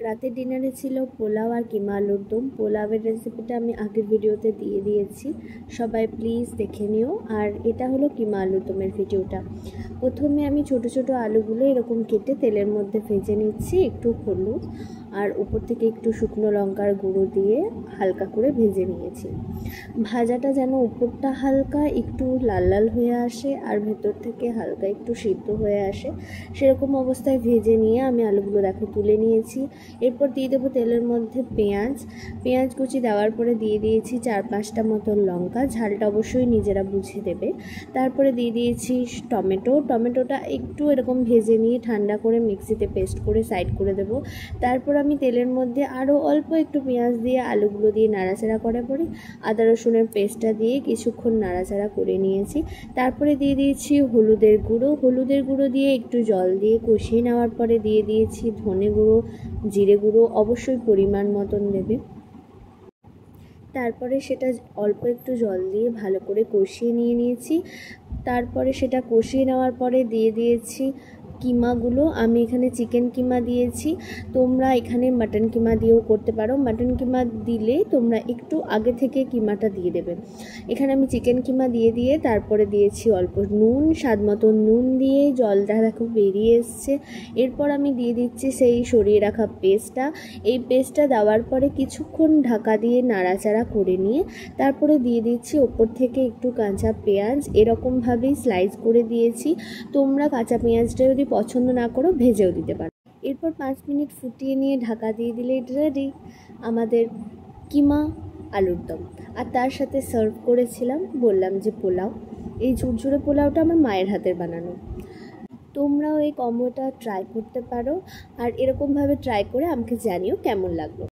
রাতের ডিনারে ছিল পোলাও আর কিমা আলুর দম। পোলাওয়ের রেসিপিটা আমি আগের ভিডিওতে দিয়ে দিয়েছি, সবাই প্লিজ দেখে নিও। আর এটা হলো কিমা আলুর দমের ভিডিওটা। প্রথমে আমি ছোট ছোট আলুগুলো এরকম কেটে তেলের মধ্যে ভেজে নিচ্ছি, একটু হলুদ আর উপর থেকে একটু শুকনো লঙ্কার গুঁড়ো দিয়ে হালকা করে ভেজে নিয়েছি। ভাজাটা যেন উপরটা হালকা একটু লাল লাল হয়ে আসে আর ভেতর থেকে হালকা একটু সিদ্ধ হয়ে আসে, সেরকম অবস্থায় ভেজে নিয়ে আমি আলুগুলো দেখো তুলে নিয়েছি। এরপর দিয়ে দেবো তেলের মধ্যে পেঁয়াজ কুচি দেওয়ার পরে দিয়ে দিয়েছি 4-5টা মতন লঙ্কা, ঝালটা অবশ্যই নিজেরা বুঝে দেবে। তারপরে দিয়ে দিয়েছি টমেটোটা একটু এরকম ভেজে নিয়ে ঠান্ডা করে মিক্সিতে পেস্ট করে সাইড করে দেবো। তারপর আমি তেলের মধ্যে আরও অল্প একটু পেঁয়াজ দিয়ে আলুগুলো দিয়ে নাড়াচাড়া করে পরে আদা রসুনের পেস্টটা দিয়ে কিছুক্ষণ নাড়াচাড়া করে নিয়েছি। তারপরে দিয়ে দিয়েছি হলুদের গুঁড়ো দিয়ে একটু জল দিয়ে কষিয়ে নেওয়ার পরে দিয়ে দিয়েছি ধনে গুঁড়ো, জিরে গুঁড়ো, অবশ্যই পরিমাণ মতন দেবে। তারপরে সেটা অল্প একটু জল দিয়ে ভালো করে কষিয়ে নিয়েছি। তারপরে সেটা কষিয়ে নেওয়ার পরে দিয়ে দিয়েছি কিমাগুলো। আমি এখানে চিকেন কিমা দিয়েছি, তোমরা এখানে মাটন কিমা দিয়েও করতে পারো। মাটন কিমা দিলে তোমরা একটু আগে থেকে কিমাটা দিয়ে দেবে। এখানে আমি চিকেন কিমা দিয়ে তারপরে দিয়েছি অল্প নুন, স্বাদ মতো নুন দিয়ে জলটা দেখো বেরিয়ে এসছে। এরপর আমি দিয়ে দিচ্ছি সেই সরিয়ে রাখা পেস্টটা। এই পেস্টটা দেওয়ার পরে কিছুক্ষণ ঢাকা দিয়ে নাড়াচাড়া করে নিয়ে তারপরে দিয়ে দিচ্ছি ওপর থেকে একটু কাঁচা পেঁয়াজ, এরকমভাবেই স্লাইস করে দিয়েছি। তোমরা কাঁচা পেঁয়াজটা যদি পছন্দ না করো ভেজেও দিতে পারো। এরপর 5 মিনিট ফুটিয়ে নিয়ে ঢাকা দিয়ে দিলে রেডি আমাদের কিমা আলুর দম। আর তার সাথে সার্ভ করেছিলাম, বললাম যে পোলাও। এই ঝুরঝুরে পোলাওটা আমার মায়ের হাতের বানানো। তোমরাও এই কম্বোটা ট্রাই করতে পারো আর এরকমভাবে ট্রাই করে আমাকে জানিও কেমন লাগলো।